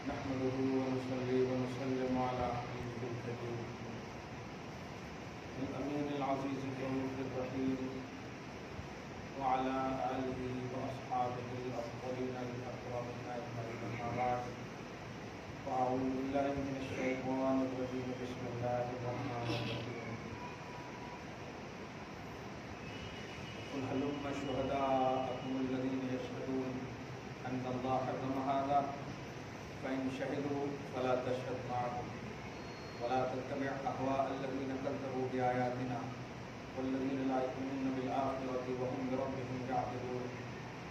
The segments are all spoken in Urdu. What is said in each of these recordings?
نحمده ونصلي ونسلم على حبيبه الكريم الأمين العزيز الرؤوف الرحيم وعلى آله وأصحابه الأفضلين الأكرمين أجمعين أما بعد فأعوذ بالله من الشيطان الرجيم بسم الله الرحمن الرحيم قل هلم شهداءكم الذين يشهدون أن الله حرم هذا فإن شهدوا فلا تشهد معهم ولا تتبع أهواء الذين كذبوا بآياتنا والذين لا يؤمنون بالآخرة وهم بربهم يعدلون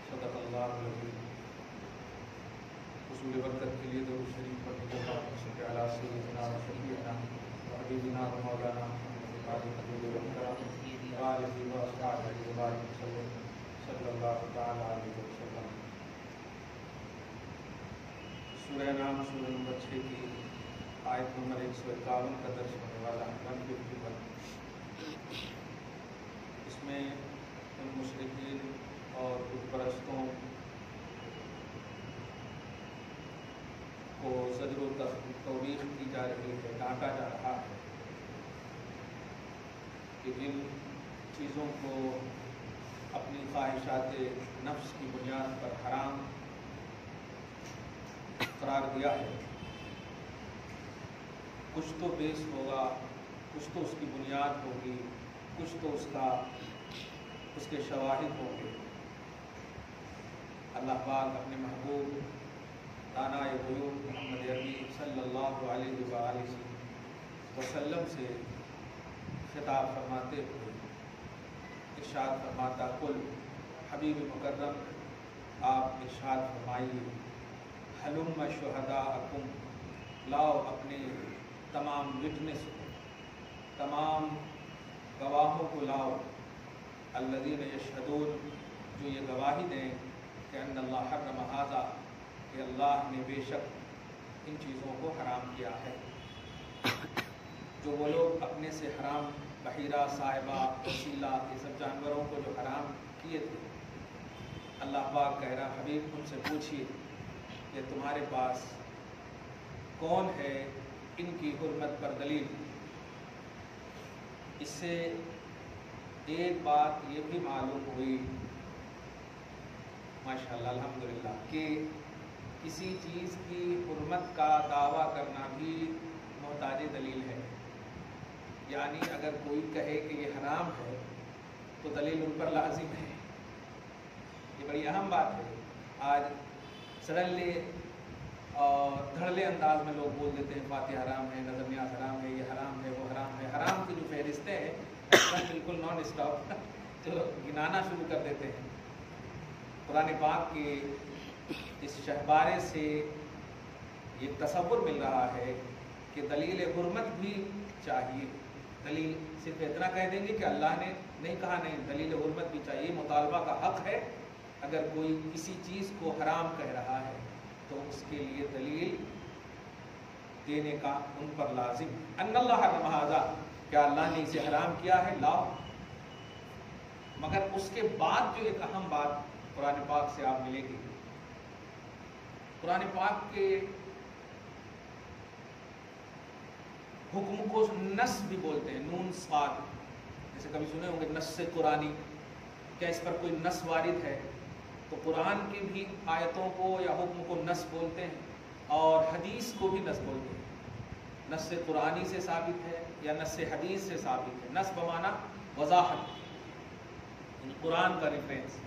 صدق الله العظيم. حصول برکت کے لیے درود شریف پڑھنے کے بعد صلی اللہ علیہ سیدنا و شفیعنا و حبیبنا و مولانا محمد حبیب ربنا وآلہ و اصحابہ وبارک وسلم صلی اللہ تعالی علیہ وسلم. سورہ نام سورہ نمبر 6 کی آیت نمبر 151 کا درس ہونے والا ہے 151. اس میں ان مشرکین اور بت پرستوں کو زجر و توبیخ کی جا رہی ہے، ڈانٹا جا رہا ہے کہ جن چیزوں کو اپنی خواہشات نفس کی بنیاد پر حرام قرار دیا ہے، کچھ تو بیس ہوگا، کچھ تو اس کی بنیاد ہوگی، کچھ تو اس کے شواہد ہوں گے. اللہ پاک اپنے محبوب دانائے غیوب محمد عربی صلی اللہ علیہ وآلہ وسلم سے خطاب فرماتے ہوئے ارشاد فرماتا قل حبیب مکرم آپ ارشاد فرمائیے حلم شہداءکم لاؤ اپنے تمام وٹنس کو، تمام گواہوں کو لاؤ، الذین یشہدون جو یہ گواہی دیں کہ ان اللہ حرم ھذا کہ اللہ نے بے شک ان چیزوں کو حرام کیا ہے. جو وہ لوگ اپنے سے حرام بحیرہ، صاحبہ، وسیلہ یہ سب جانوروں کو جو حرام کیے تھے، اللہ پاک کہہ رہا حبیب ان سے پوچھیے کہ تمہارے پاس کون ہے ان کی حرمت پر دلیل. اس سے ایک بات یہ بھی معلوم ہوئی ماشاءاللہ الحمدللہ کہ کسی چیز کی حرمت کا دعویٰ کرنا بھی محتاج دلیل ہے. یعنی اگر کوئی کہے کہ یہ حرام ہے تو دلیل ان پر لازم ہے. یہ بڑی اہم بات ہے. آج سڈنلی اور دھڑلے انداز میں لوگ بول دیتے ہیں فاتحہ حرام ہے، نظر نیاز حرام ہے، یہ حرام ہے، وہ حرام ہے. حرام کی جو فہرستیں ہیں بالکل نان اسٹاپ جو گنانا شروع کر دیتے ہیں. قرآن پاک کے اس شہبارے سے یہ تصور مل رہا ہے کہ دلیل حرمت بھی چاہیے. دلیل صرف اتنا کہہ دیں گے کہ اللہ نے نہیں کہا، نہیں، دلیل حرمت بھی چاہیے. مطالبہ کا حق ہے. اگر کوئی کسی چیز کو حرام کہہ رہا ہے تو اس کے لیے دلیل دینے کا ان پر لازم. ان اللہ حرم ھذا کیا اللہ نے اسے حرام کیا ہے، لاؤ. مگر اس کے بعد جو ایک اہم بات قرآن پاک سے آپ ملے گی، قرآن پاک کے حکم کو نص بھی بولتے ہیں، نون صاد. جیسے کبھی سنے ہوں گے نص قرآنی، کیا اس پر کوئی نص وارد ہے؟ تو قرآن کی بھی آیتوں کو یا حکم کو نص بولتے ہیں اور حدیث کو بھی نص بولتے ہیں. نص قرآنی سے ثابت ہے یا نص حدیث سے ثابت ہے. نص بمانا وضاحت، قرآن کا ریفرنس.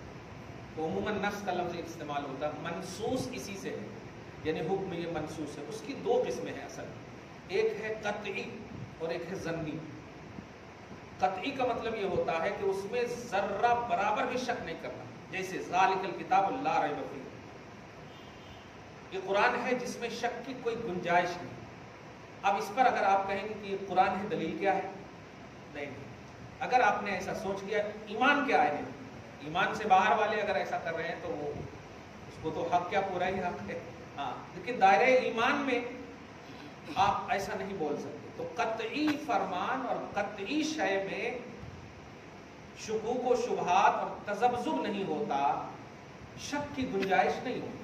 تو عموماً نص کا لفظ استعمال ہوتا ہے. منصوص اسی سے ہے، یعنی حکم یہ منصوص ہے. اس کی دو قسمیں ہیں اصل، ایک ہے قطعی اور ایک ہے ظنی. قطعی کا مطلب یہ ہوتا ہے کہ اس میں ذرہ برابر بھی شک نہیں کرنا. جیسے ذالک الکتاب لا ریب فیہ، یہ قرآن ہے جس میں شک کی کوئی گنجائش نہیں. اب اس پر اگر آپ کہیں گے کہ یہ قرآن ہے، دلیل کیا ہے؟ نہیں. اگر آپ نے ایسا سوچ لیا ایمان کیا ہے، ایمان سے باہر والے اگر ایسا کر رہے ہیں تو وہ اس کو تو حق کیا پورا ہی حق ہے. ہاں، لیکن دائرۂ ایمان میں آپ ایسا نہیں بول سکتے. تو قطعی فرمان اور قطعی شے میں شکوک و شبہات اور تذبذب نہیں ہوتا، شک کی گنجائش نہیں ہوتی.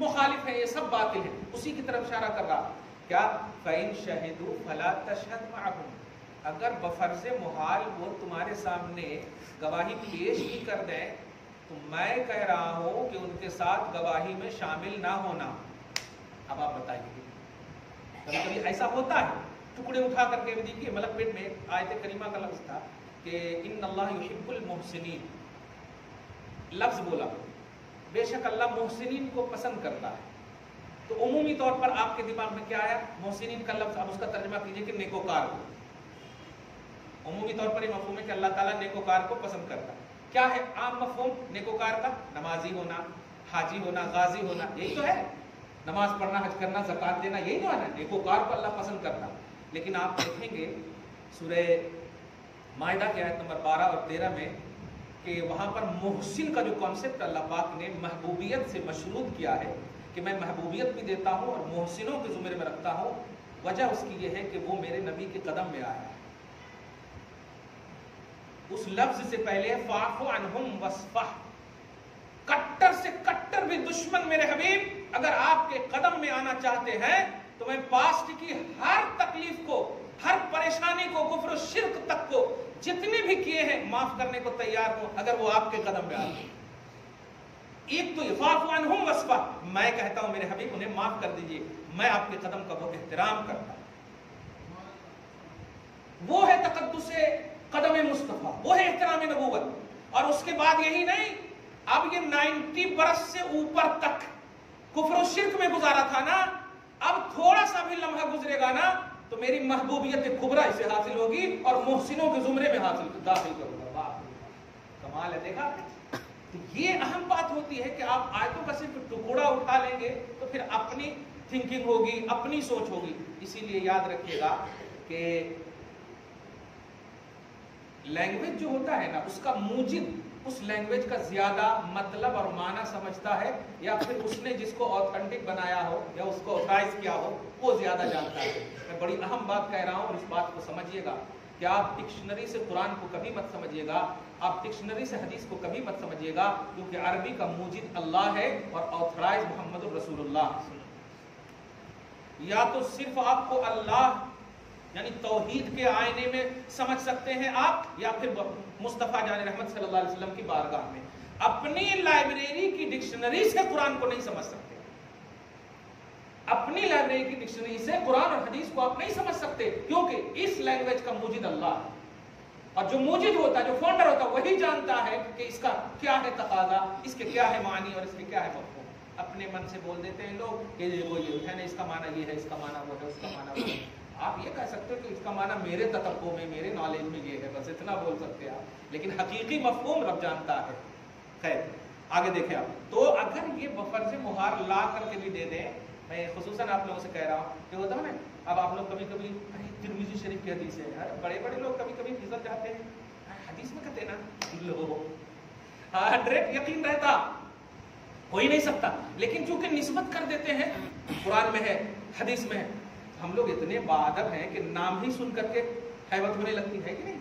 مخالف ہیں، یہ سب باطل ہیں، اسی کی طرف اشارہ کر رہا کیا فَإِن شَهِدُوا فَلَا تَشْهَدْ مَعَهُمْ، اگر بفرض محال وہ تمہارے سامنے گواہی پیش ہی کر دیں تو میں کہہ رہا ہوں کہ ان کے ساتھ گواہی میں شامل نہ ہونا۔ اب آپ بتائیے، کبھی کبھی ایسا ہوتا ہے، ٹکڑے اٹھا کر کے دیکھیے ملک پیٹ میں آیت کریمہ کا لفظ تھا کہ ان اللہ یحب المحسنین، لفظ بولا، بے شک اللہ محسنین کو پسند کرتا ہے۔ تو عمومی طور پر آپ کے دماغ میں کیا آیا؟ محسنین کا لفظ، اب اس کا ترجمہ کیجئے کہ نیکوکار کو۔ عمومی طور پر یہ مفہوم ہے کہ اللہ تعالیٰ نیکوکار کو پسند کرتا ہے۔ کیا ہے عام مفہوم نیکوکار کا؟ نمازی ہونا، حاجی ہونا، غازی ہونا، یہی تو ہے۔ نماز پڑھنا، حج کرنا، زکوٰۃ دینا، یہی تو ہے نا، نیکوکار کو اللہ پسند کرتا۔ لیکن آپ دیکھیں گے سورہ مائدہ کی آیت نمبر 12 اور 13 میں کہ وہاں پر محسن کا جو کانسیپٹ اللہ پاک نے محبوبیت سے مشروط کیا ہے کہ میں محبوبیت بھی دیتا ہوں اور محسنوں کے زمرے میں رکھتا ہوں، وجہ اس کی یہ ہے کہ وہ میرے نبی کے قدم میں آیا ہے۔ اس لفظ سے پہلے فاعف عنہم واصفح، کٹر سے کٹر بھی دشمن میرے حبیب اگر آپ کے قدم میں آنا چاہتے ہیں تو میں پاسٹ کی ہر تکلیف کو، ہر پریشانی کو، کفر و شرک تک کو جتنے بھی کیے ہیں معاف کرنے کو تیار ہوں اگر وہ آپ کے قدم میں آتے ہیں۔ ایک تو فاعف عنہم واصفح، میں کہتا ہوں میرے حبیب انہیں معاف کر دیجئے، میں آپ کے قدم کا بہت احترام کرتا ہوں۔ وہ ہے تقدس قدم مصطفیٰ، وہ ہے احترام نبوت۔ اور اس کے بعد یہی نہیں، اب یہ 90 برس سے اوپر تک کفر و شرک میں گزارا تھا نا، اب تھوڑا سا بھی لمحہ گزرے گا نا تو میری محبوبیت کبریٰ اسے حاصل ہوگی اور محسنوں کے زمرے میں داخل کروں گا۔ واہ کمال ہے، دیکھا؟ تو یہ اہم بات ہوتی ہے کہ آپ آیتوں کا صرف ٹکڑا اٹھا لیں گے تو پھر اپنی تھنکنگ ہوگی، اپنی سوچ ہوگی۔ اسی لیے یاد رکھیے گا کہ لینگویج جو ہوتا ہے نا، اس کا موجد اس لینگویج کا زیادہ مطلب اور معنی سمجھتا ہے، یا پھر اس نے جس کو آتھینٹک بنایا ہو یا اس کو آتھرائز کیا ہو وہ زیادہ جانتا ہے۔ میں بڑی اہم بات کہہ رہا ہوں اور اس بات کو سمجھیے گا کہ آپ ڈکشنری سے قرآن کو کبھی مت سمجھیے گا، آپ ڈکشنری سے حدیث کو کبھی مت سمجھیے گا، کیونکہ عربی کا موجد اللہ ہے اور آتھرائز محمد الرسول اللہ۔ یا تو صرف آپ کو اللہ یعنی توحید کے آئینے میں سمجھ سکتے ہیں آپ، یا پھر مصطفیٰ جان رحمت صلی اللہ علیہ وسلم کی بارگاہ میں۔ اپنی لائبریری کی ڈکشنری سے قرآن کو نہیں سمجھ سکتے، اپنی لائبریری کی ڈکشنری سے قرآن اور حدیث کو آپ نہیں سمجھ سکتے، کیونکہ اس لینگویج کا موجد اللہ ہے، اور جو موجد ہوتا ہے، جو فاؤنڈر ہوتا ہے، وہی جانتا ہے کہ اس کا کیا ہے تقاضا، اس کے کیا ہے معنی اور اس کے کیا ہے مفہوم۔ اپنے من سے بول دیتے ہیں لوگ کہ وہ یہ ہے نا، اس کا معنی یہ ہے، اس کا معنی وہ ہے، اس کا معنی وہ ہے۔ آپ یہ کہہ سکتے ہو کہ اس کا معنی میرے تطبع میں، میرے نالج میں یہ ہے، بس اتنا بول سکتے ہیں آپ، لیکن حقیقی مفہوم رب جانتا ہے۔ خیر آگے دیکھیں آپ، تو اگر یہ بفرض مہار لا کر کے بھی دے دیں، میں خصوصاً آپ لوگوں سے کہہ رہا ہوں کہ ہوتا ہے نا، اب آپ لوگ کبھی کبھی ترمذی شریف کی حدیث ہے یار، بڑے بڑے لوگ کبھی کبھی پھسل جاتے ہیں، حدیث میں کہتے ہیں نا لو 100 یقین رہتا ہو ہی نہیں سکتا، لیکن چونکہ نسبت کر دیتے ہیں، قرآن میں ہے، حدیث میں ہے، ہم لوگ اتنے باادب ہیں کہ نام ہی سن کر کے ہیبت ہونے لگتی ہے کہ نہیں؟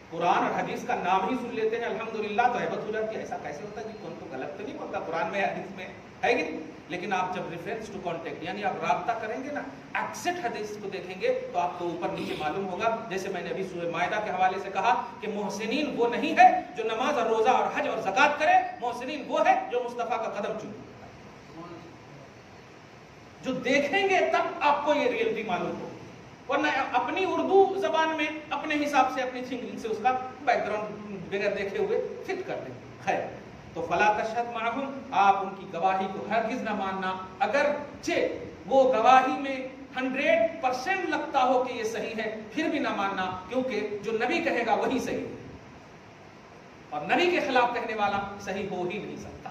قرآن اور حدیث کا نام ہی سن لیتے ہیں الحمدللہ تو ہیبت ہو جاتی ہے۔ ایسا کیسے ہوتا ہے کہ کون تو غلط تو نہیں ہوتا، قرآن میں حدیث میں ہے کہ نہیں؟ لیکن آپ جب ریفرنس ٹو کانٹیکٹ یعنی آپ رابطہ کریں گے نا، ایکسٹ حدیث کو دیکھیں گے تو آپ کو اوپر نیچے معلوم ہوگا۔ جیسے میں نے ابھی سورہ مائدہ کے حوالے سے کہا کہ محسنین وہ نہیں ہے جو نماز اور روزہ اور حج اور زکوٰۃ کرے، محسنین وہ ہے جو مصطفیٰ کا قدم چومے۔ جو دیکھیں گے تب آپ کو یہ ریئلٹی معلوم ہو، ورنہ اپنی اردو زبان میں اپنے حساب سے اپنی تھنکنگ سے اس کا بیک گراؤنڈ بغیر دیکھے ہوئے فٹ کر دیں۔ خیر تو فلا تشہد معہم، آپ ان کی گواہی کو ہرگز نہ ماننا، اگرچہ وہ گواہی میں 100% لگتا ہو کہ یہ صحیح ہے، پھر بھی نہ ماننا، کیونکہ جو نبی کہے گا وہی صحیح ہے، اور نبی کے خلاف کہنے والا صحیح ہو ہی نہیں سکتا۔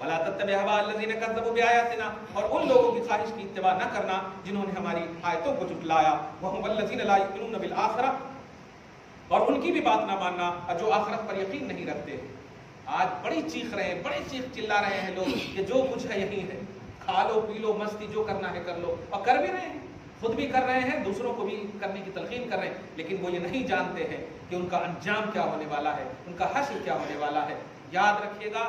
وَلَا تَتَّبِعْ أَهْوَاءَ الَّذِينَ كَذَّبُوا بِآيَاتِنَا، اور ان لوگوں کی خواہش کی اتباع نہ کرنا جنہوں نے ہماری آیتوں کو جھٹلایا، وَهُمْ وَالَّذِينَ لَا يُؤْمِنُونَ بِالْآخِرَةِ، اور ان کی بھی بات نہ ماننا جو آخرت پر یقین نہیں رکھتے۔ آج بڑی چیخ رہے ہیں، بڑی چیخ چلا رہے ہیں لوگ کہ جو کچھ ہے یہی ہے، کھا لو پی لو مستی جو کرنا ہے کر لو، اور کر بھی رہے ہیں، خود بھی کر رہے ہیں، دوسروں کو بھی کرنے کی تلقین کر رہے ہیں، لیکن وہ یہ نہیں جانتے ہیں کہ ان کا انجام کیا ہونے والا ہے، ان کا حشر کیا ہونے والا ہے۔ یاد رکھیے گا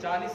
40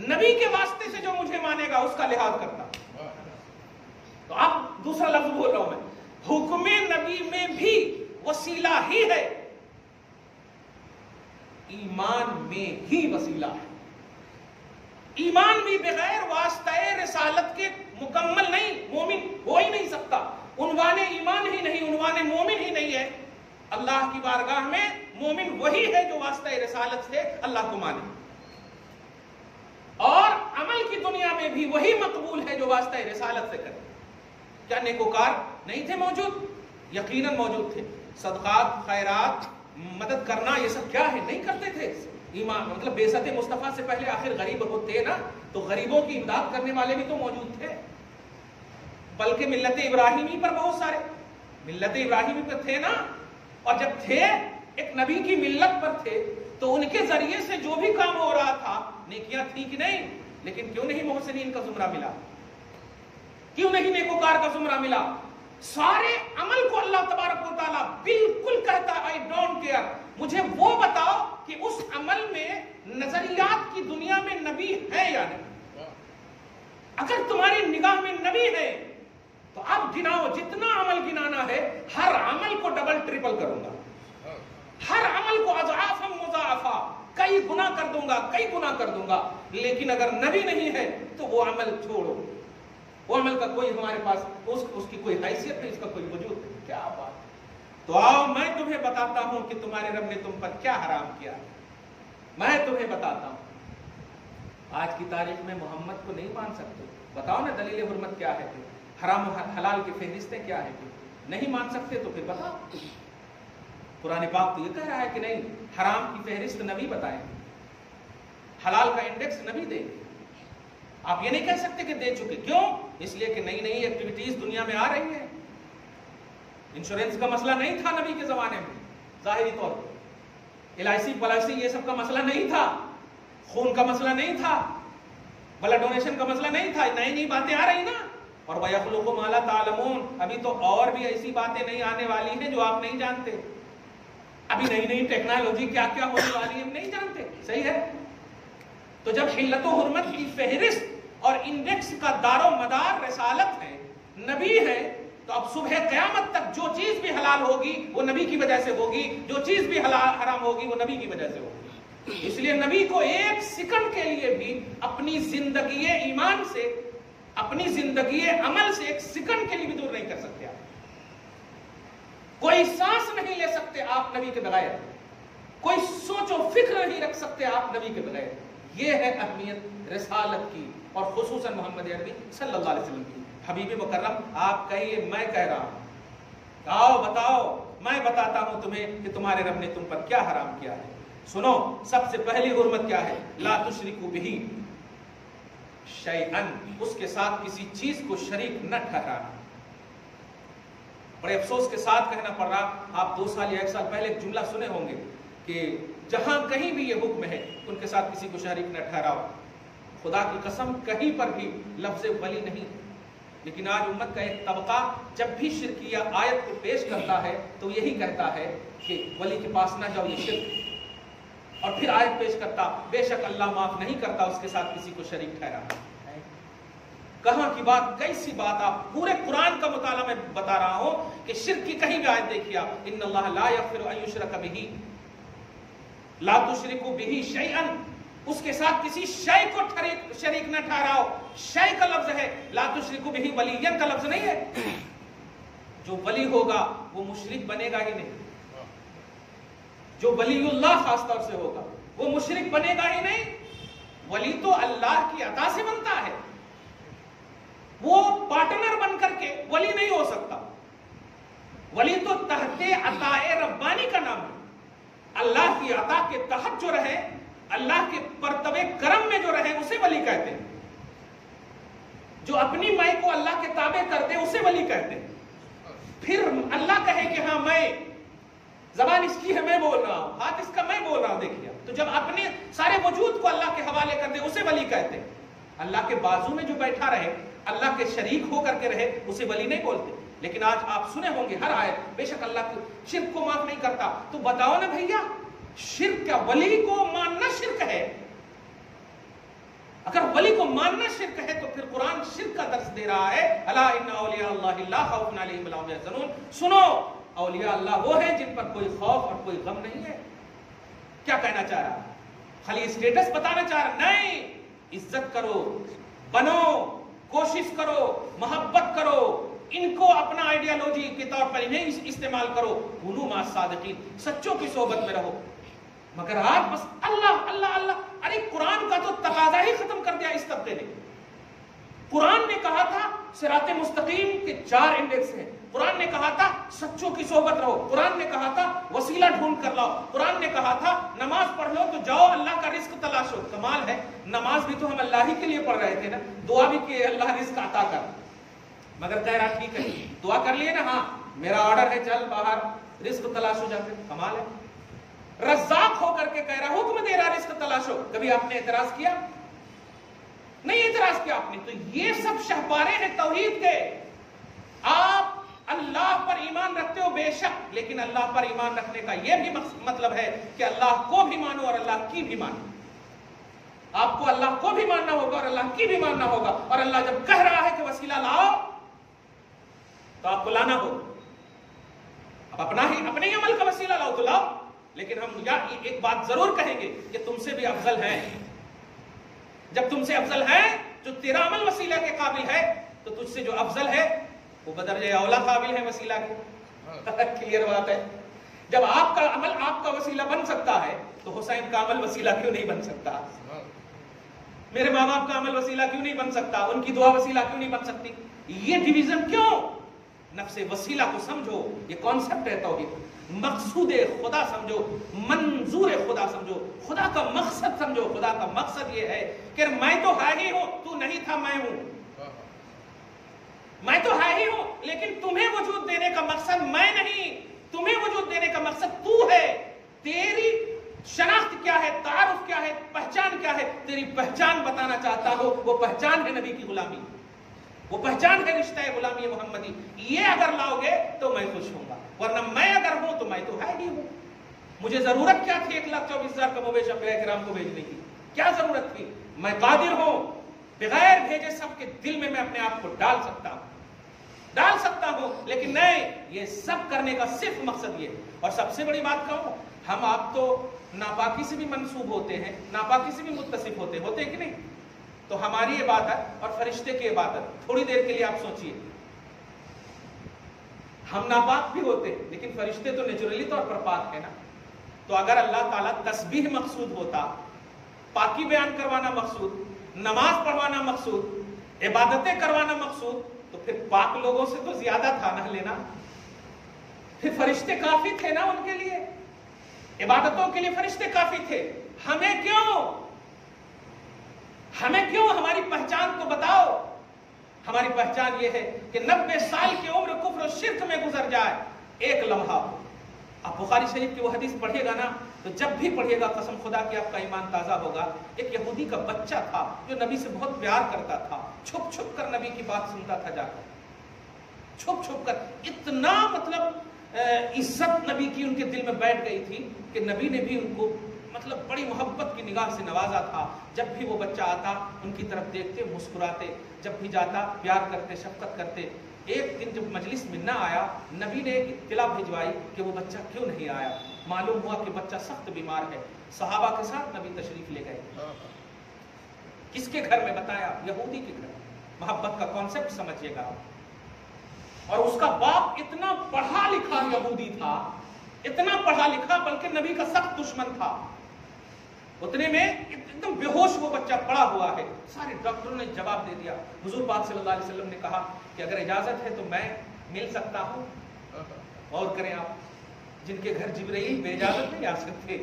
نبی کے واسطے سے جو مجھے مانے گا اس کا لحاظ کرتا ہوں۔ تو اب دوسرا لفظ بول رہا ہوں میں، حکم نبی میں بھی وسیلہ ہی ہے، ایمان میں ہی وسیلہ ہے۔ ایمان بھی بغیر واسطہ رسالت کے مکمل نہیں، مومن ہو ہی نہیں سکتا۔ عنوان ایمان ہی نہیں، عنوان مومن ہی نہیں ہے۔ اللہ کی بارگاہ میں مومن وہی ہے جو واسطہ رسالت سے اللہ کو مانے، اور عمل کی دنیا میں بھی وہی مقبول ہے جو واسطہ رسالت سے کرے۔ کیا نیکوکار نہیں تھے موجود؟ یقیناً موجود تھے۔ صدقات، خیرات، مدد کرنا، یہ سب کیا ہے؟ نہیں کرتے تھے۔ ایمان مطلب بعثت مصطفیٰ سے پہلے آخر غریب ہوتے نا، تو غریبوں کی امداد کرنے والے بھی تو موجود تھے، بلکہ ملت ابراہیمی پر بہت سارے ملت ابراہیمی پر تھے نا، اور جب تھے ایک نبی کی ملت پر تھے تو ان کے ذریعے سے جو بھی کام ہو رہا تھا نیکیاں تھی کہ نہیں؟ لیکن کیوں نہیں محسنین کا زمرہ ملا؟ کیوں نہیں نیکوکار کا زمرہ ملا؟ سارے عمل کو اللہ تبارک و تعالیٰ بالکل کہتا ہے I don't care، مجھے وہ بتاؤ کہ اس عمل میں نظریات کی دنیا میں نبی ہے یا نہیں۔ اگر تمہاری نگاہ میں نبی ہے تو اب گناؤ، جتنا عمل گنانا ہے، ہر عمل کو ڈبل ٹرپل کروں گا، ہر عمل کو اضعافا مضاعفا، کئی گنا کر دوں گا، کئی گنا کر دوں گا۔ لیکن اگر نبی نہیں ہے تو وہ عمل چھوڑو، وہ عمل کا کوئی ہمارے پاس اس کی کوئی حیثیت نہیں، اس کا کوئی وجود نہیں۔ کیا بات! تو آؤ میں تمہیں بتاتا ہوں کہ تمہارے رب نے تم پر کیا حرام کیا، میں تمہیں بتاتا ہوں۔ آج کی تاریخ میں محمد کو نہیں مان سکتے، بتاؤ نا دلیل حرمت کیا ہے، حرام و حلال کی فہرستیں کیا ہے؟ نہیں مان سکتے تو پھر بتاؤ۔ قرآن پاک تو یہ کہہ رہا ہے کہ نہیں، حرام کی فہرست نبی بتائیں، حلال کا انڈیکس نبی دے۔ آپ یہ نہیں کہہ سکتے کہ دے چکے، کیوں؟ اس لیے کہ نئی نئی ایکٹیویٹیز دنیا میں آ رہی ہیں۔ انشورنس کا مسئلہ نہیں تھا نبی کے زمانے میں، ظاہری طور پر LIC پالیسی یہ سب کا مسئلہ نہیں تھا، خون کا مسئلہ نہیں تھا، بلڈ ڈونیشن کا مسئلہ نہیں تھا۔ نئی نئی باتیں آ رہی نا، اور وَيَخْلُقُ مَا لَا تَعْلَمُونَ، ابھی تو اور بھی ایسی باتیں نہیں آنے والی ہیں جو آپ نہیں جانتے۔ ابھی نئی نئی ٹیکنالوجی کیا کیا ہونے والی ہم نہیں جانتے، صحیح ہے؟ تو جب حلت و حرمت کی فہرست اور انڈیکس کا دار و مدار رسالت ہے، نبی ہے، تو اب صبح قیامت تک جو چیز بھی حلال ہوگی وہ نبی کی وجہ سے ہوگی، جو چیز بھی حرام ہوگی وہ نبی کی وجہ سے ہوگی۔ اس لیے نبی کو ایک سیکنڈ کے لیے بھی اپنی زندگی ایمان سے، اپنی زندگی عمل سے ایک سیکنڈ کے لیے بھی دور نہیں کر سکتے آپ۔ کوئی سانس نہیں لے سکتے آپ نبی کے بغیر، کوئی سوچ و فکر نہیں رکھ سکتے آپ نبی کے بغیر۔ یہ ہے اہمیت رسالت کی، اور خصوصاً محمد عربی صلی اللہ علیہ وسلم کی۔ حبیب مکرم آپ کہیے، میں کہہ رہا ہوں، آؤ بتاؤ، میں بتاتا ہوں تمہیں کہ تمہارے رب نے تم پر کیا حرام کیا ہے۔ سنو، سب سے پہلی حرمت کیا ہے؟ لا تشرکوا بہ شیئا، اس کے ساتھ کسی چیز کو شریک نہ ٹھہرانا۔ بڑے افسوس کے ساتھ کہنا پڑ رہا، آپ 2 سال یا 1 سال پہلے ایک جملہ سنے ہوں گے کہ جہاں کہیں بھی یہ حکم ہے ان کے ساتھ کسی کو شریک نہ ٹھہراؤ۔ خدا کی قسم کہیں پر بھی لفظ ولی نہیں، لیکن آج امت کا ایک طبقہ جب بھی شرکیہ آیت کو پیش کرتا ہے تو یہی کہتا ہے کہ ولی کے پاس نہ جاؤ، یہ شرک ہے، اور پھر آیت پیش کرتا بے شک اللہ معاف نہیں کرتا اس کے ساتھ کسی کو شریک ٹھہرانا۔ کہاں کی بات، کیسی بات! آپ پورے قرآن کا مطالعہ میں بتا رہا ہوں کہ شرک کی کہیں بھی آیت دیکھیا، ان اللہ لا یغفر ان یشرک بہ، لا تشرکوا بہ شیئا، اس کے ساتھ کسی شے کو شریک نہ ٹھہراؤ۔ شے کا لفظ ہے، لا تشرکوا بہ ولیا کا لفظ نہیں ہے۔ جو ولی ہوگا وہ مشرک بنے گا ہی نہیں، جو ولی اللہ خاص طور سے ہوگا وہ مشرک بنے گا ہی نہیں۔ ولی تو اللہ کی عطا سے بنتا ہے، وہ پارٹنر بن کر کے ولی نہیں ہو سکتا۔ ولی تو تحت عطا ربانی کا نام ہے، اللہ کی عطا کے تحت جو رہے، اللہ کے پرتبے کرم میں جو رہے اسے ولی کہتے ہیں۔ جو اپنی میں کو اللہ کے تابع کر دے اسے ولی کہتے ہیں۔ پھر اللہ کہے کہ ہاں میں، زبان اس کی ہے میں بول رہا ہوں، ہاتھ اس کا میں بول رہا ہوں، دیکھیے، تو جب اپنے سارے وجود کو اللہ کے حوالے کر دے اسے ولی کہتے ہیں۔ اللہ کے بازو میں جو بیٹھا رہے، اللہ کے شریک ہو کر کے رہے، اسے ولی نہیں بولتے۔ لیکن آج آپ سنے ہوں گے ہر آیت بے شک اللہ شرک کو معاف نہیں کرتا، تو بتاؤ نا بھیا، شرک کا ولی کو ماننا شرک ہے؟ اگر ولی کو ماننا شرک ہے تو پھر قرآن شرک کا درس دے رہا ہے. الا ان اولیاء اللہ لا خوف علیہم ولا هم يحزنون. سنو، اولیاء اللہ وہ ہیں جن پر کوئی خوف اور کوئی غم نہیں ہے. کیا کہنا چاہ رہا ہے؟ خالی اسٹیٹس بتانا چاہ رہا؟ نہیں، عزت کرو، بنو، کوشش کرو، محبت کرو، ان کو اپنا آئیڈیالوجی کے طور پر انہیں استعمال کرو. کونوا مع الصادقین، سچوں کی صحبت میں رہو. مگر آپ بس اللہ اللہ اللہ. ارے قرآن کا تو تقاضا ہی ختم کر دیا اس طبقے نے. قرآن نے کہا تھا صراط مستقیم کے 4 انڈیکس ہیں. قرآن نے کہا تھا سچوں کی صحبت رہو. قرآن نے کہا تھا وسیلہ ڈھونڈ کر لاؤ. قرآن نے کہا تھا نماز پڑھ لو تو جاؤ اللہ کا رزق تلاشو. کمال ہے، نماز بھی تو ہم اللہ ہی کے لیے پڑھ رہے تھے نا، دعا بھی کہ اللہ رزق عطا کر. مگر کہہ رہا ٹھیک ہے دعا کر لیے نا، ہاں میرا آرڈر ہے چل باہر رزق تلاش ہو جاتے. کمال ہے. رزاق ہو کر کے کہہ رہا، حکم دے رہا رزق تلاش ہو. کبھی آپ نے اعتراض کیا؟ نہیں اعتراض کیا آپ نے. تو یہ سب شہپارے ہیں توحید کے. آپ اللہ پر ایمان رکھتے ہو بے شک، لیکن اللہ پر ایمان رکھنے کا یہ بھی مطلب ہے کہ اللہ کو بھی مانو اور اللہ کی بھی مانو. آپ کو اللہ کو بھی ماننا ہوگا اور اللہ کی بھی ماننا ہوگا. اور اللہ جب کہہ رہا ہے کہ وسیلہ لاؤ تو آپ کو لانا ہوگا. اب اپنے ہی عمل کا وسیلہ لاؤ تو لاؤ، لیکن ہم ایک بات ضرور کہیں گے کہ تم سے بھی افضل ہے. جب تم سے افضل ہے، جو تیرا عمل وسیلہ کے قابل ہے، تو تجھ سے جو افضل ہے وہ بدرجہ اولا قابل ہے وسیلہ کے. کلیئر بات ہے. جب آپ کا عمل آپ کا وسیلہ بن سکتا ہے تو حسین کا عمل وسیلہ کیوں نہیں بن سکتا؟ میرے ماں باپ کا عمل وسیلہ کیوں نہیں بن سکتا؟ ان کی دعا وسیلہ کیوں نہیں بن سکتی؟ یہ ڈویژن کیوں؟ نفس وسیلہ کو سمجھو. یہ کانسیپٹ ہے توحید. مقصود خدا سمجھو، منظور خدا سمجھو، خدا کا مقصد سمجھو. خدا کا مقصد یہ ہے کہ میں تو ہے ہی ہوں، تو نہیں تھا، میں ہوں. میں تو ہے ہی ہوں، لیکن تمہیں وجود دینے کا مقصد میں نہیں، تمہیں وجود دینے کا مقصد تو ہے. تیری شناخت کیا ہے، تعارف کیا ہے، پہچان کیا ہے؟ تیری پہچان بتانا چاہتا ہو. وہ پہچان ہے نبی کی غلامی، وہ پہچان ہے رشتہ غلامی محمدی. یہ اگر لاؤ گے تو میں خوش ہوں گا، ورنہ میں اگر ہوں تو میں تو ہے ہی ہوں. مجھے ضرورت کیا تھی 1,24,000 کم و بیش انبیاء کرام کو بھیجنے کی؟ کیا ضرورت تھی؟ میں قادر ہوں بغیر بھیجے سب کے دل میں اپنے آپ کو ڈال سکتا ہوں. لیکن نہیں، یہ سب کرنے کا صرف مقصد یہ. اور سب سے بڑی بات کہوں، ہم آپ تو ناپاکی سے بھی منسوب ہوتے ہیں، ناپاکی سے بھی متصف ہوتے ہیں کہ نہیں؟ تو ہماری عبادت اور فرشتے کی عبادت، تھوڑی دیر کے لیے آپ سوچئے، ہم ناپاک بھی ہوتے لیکن فرشتے تو نیچرلی طور پر پاک ہے نا. تو اگر اللہ تعالیٰ تسبیح مقصود ہوتا، پاکی بیان کروانا مقصود، نماز پڑھوانا مقصود، عبادتیں کروانا مقصود، تو پھر پاک لوگوں سے تو زیادہ تھا نہ لینا. پھر فرشتے کافی تھے نا ان کے لیے، عبادتوں کے لیے فرشتے کافی تھے. ہمیں کیوں ہماری پہچان تو بتاؤ. ہماری پہچان یہ ہے کہ 90 سال کی عمر کفر و شرک میں گزر جائے، ایک لمحہ. آپ بخاری شریف کی وہ حدیث پڑھیے گا نا، تو جب بھی پڑھیے گا قسم خدا کی آپ کا ایمان تازہ ہوگا. ایک یہودی کا بچہ تھا جو نبی سے بہت پیار کرتا تھا، چھپ چھپ کر نبی کی بات سنتا تھا جا کر، چھپ چھپ کر. اتنا عزت نبی کی ان کے دل میں بیٹھ گئی تھی کہ نبی نے بھی ان کو بڑی محبت کی نگاہ سے نوازا تھا. جب بھی وہ بچہ آتا ان کی طرف دیکھتے، مسکراتے، جب بھی جاتا پیار کرتے، شفقت کرتے. ایک دن جب مجلس میں نہ آیا، نبی نے ایک اطلاع بھجوائی کہ وہ بچہ کیوں نہیں آیا. معلوم ہوا کہ بچہ سخت بیمار ہے. صحابہ کے ساتھ نبی تشریف لے گئے. کس کے گھر میں بتایا؟ یہودی کے گھر. محبت کا کانسیپٹ سمجھیے گا. اور اس کا باپ اتنا پڑھا لکھا یہودی تھا، اتنا پڑھا لکھا، بلکہ نبی کا سخت دشمن تھا. اتنے میں ایک دم بے ہوش وہ بچہ پڑا ہوا ہے. سارے ڈاکٹروں نے جواب دے دیا. حضور پاک صلی اللہ علیہ وسلم نے کہا کہ اگر اجازت ہے تو میں مل سکتا ہوں. اور کریں آپ، جن کے گھر جبرائیل بے اجازت نہیں آ سکتے.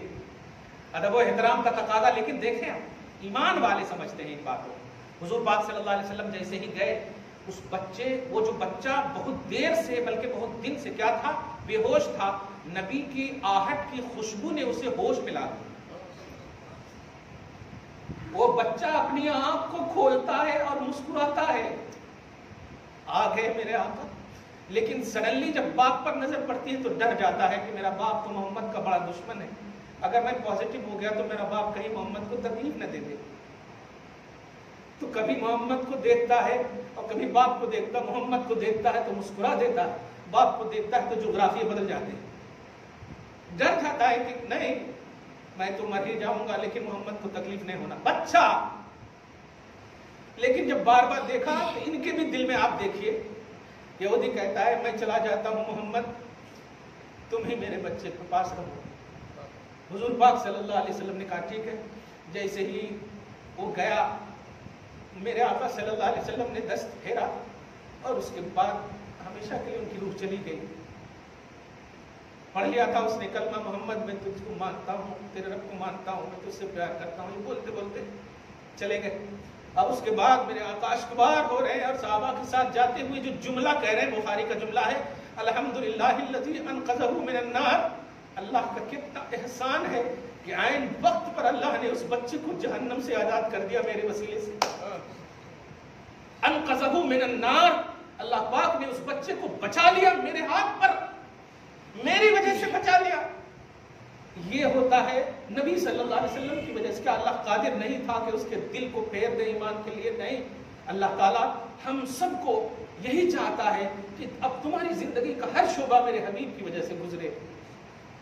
ادب و احترام کا تقاضا. لیکن دیکھیں آپ، ایمان والے سمجھتے ہیں ان باتوں. حضور پاک صلی اللہ علیہ وسلم جیسے ہی گئے، اس بچے، وہ جو بچہ بہت دیر سے بلکہ بہت دن سے کیا تھا؟ بے ہوش تھا. نبی کی آہٹ کی خوشبو نے اسے ہوش ملا دی. وہ بچہ اپنی آنکھ کو کھولتا ہے اور مسکراتا ہے، آ گئے میرے آقا. لیکن سڈنلی جب باپ پر نظر پڑتی ہے تو ڈر جاتا ہے کہ میرا باپ تو محمد کا بڑا دشمن ہے. اگر میں پازیٹو ہو گیا تو میرا باپ کہیں محمد کو تکلیف نہ دے دے. تو کبھی محمد کو دیکھتا ہے اور کبھی باپ کو دیکھتا، محمد کو دیکھتا ہے تو مسکرا دیتا ہے، باپ کو دیکھتا ہے تو جغرافیے بدل جاتے ہیں۔ ڈر جاتا ہے کہ نہیں میں تو مر ہی جاؤں گا لیکن محمد کو تکلیف نہیں ہونا، بچہ۔ لیکن جب بار بار دیکھا تو ان کے بھی دل میں آپ دیکھیے، یہودی کہتا ہے میں چلا جاتا ہوں محمد، تم ہی میرے بچے کے پاس رہو۔ حضور پاک صلی اللہ علیہ وسلم نے کہا ٹھیک ہے۔ جیسے ہی وہ گیا، میرے آقا صلی اللہ علیہ وسلم نے دست پھیرا اور اس کے بعد ہمیشہ کے لیے ان کی روح چلی گئی۔ پڑھ لیا تھا اس نے کلمہ محمد، میں تجھ کو مانتا ہوں، تیرے رب کو مانتا ہوں، میں تجھ سے پیار کرتا ہوں، یہ بولتے بولتے چلے گئے۔ اب اس کے بعد میرے آقا اشکبار ہو رہے ہیں اور صحابہ کے ساتھ جاتے ہوئے جو جملہ کہہ رہے ہیں، بخاری کا جملہ ہے الحمدللہ الذی انقذہ من النار، اللہ کا کتنا احسان ہے کہ عین وقت پر اللہ نے اس بچے کو جہنم سے آزاد کر دیا میرے وسیلے سے۔ انقذہ من النار، اللہ پاک نے اس بچے کو بچا لیا میرے ہاتھ پر، میری وجہ سے بچا لیا۔ یہ ہوتا ہے نبی صلی اللہ علیہ وسلم کی وجہ سے۔ کیا اللہ قادر نہیں تھا کہ اس کے دل کو پھیر دے ایمان کے لیے؟ نہیں، اللہ تعالیٰ ہم سب کو یہی چاہتا ہے کہ اب تمہاری زندگی کا ہر شعبہ میرے حبیب کی وجہ سے گزرے۔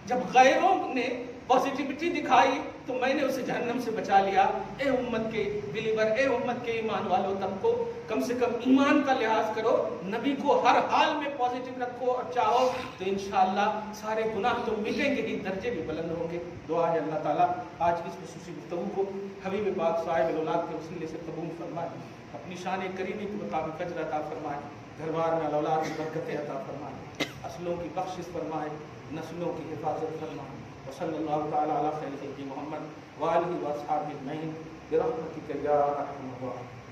جب غیروں نے پازیٹیوٹی دکھائی تو میں نے اسے جہنم سے بچا لیا۔ اے امت کے بلیور، اے امت کے ایمان والوں، تم کو کم سے کم ایمان کا لحاظ کرو، نبی کو ہر حال میں پازیٹیو رکھو اور چاہو تو انشاءاللہ سارے گناہ تو مٹیں گے ہی، درجے بھی بلند ہوں گے۔ دعا ہے اللہ تعالیٰ آج کی اس خصوصی گفتگو کو حبیب پاک صاحب الاولاد کے وسیلے سے قبول فرمائے، اپنی شان کریمی کے مطابق اجر عطا فرمائے، گھر بار میں اولاد کی برکتیں عطا فرمائے، اصلوں کی بخشش فرمائے، نسلوں کی حفاظت فرمائے۔ وصلی اللہ تعالی علی خیر خلق محمد وآلہ واصحابہ اجمعین برحمتک یا ارحم الراحمین۔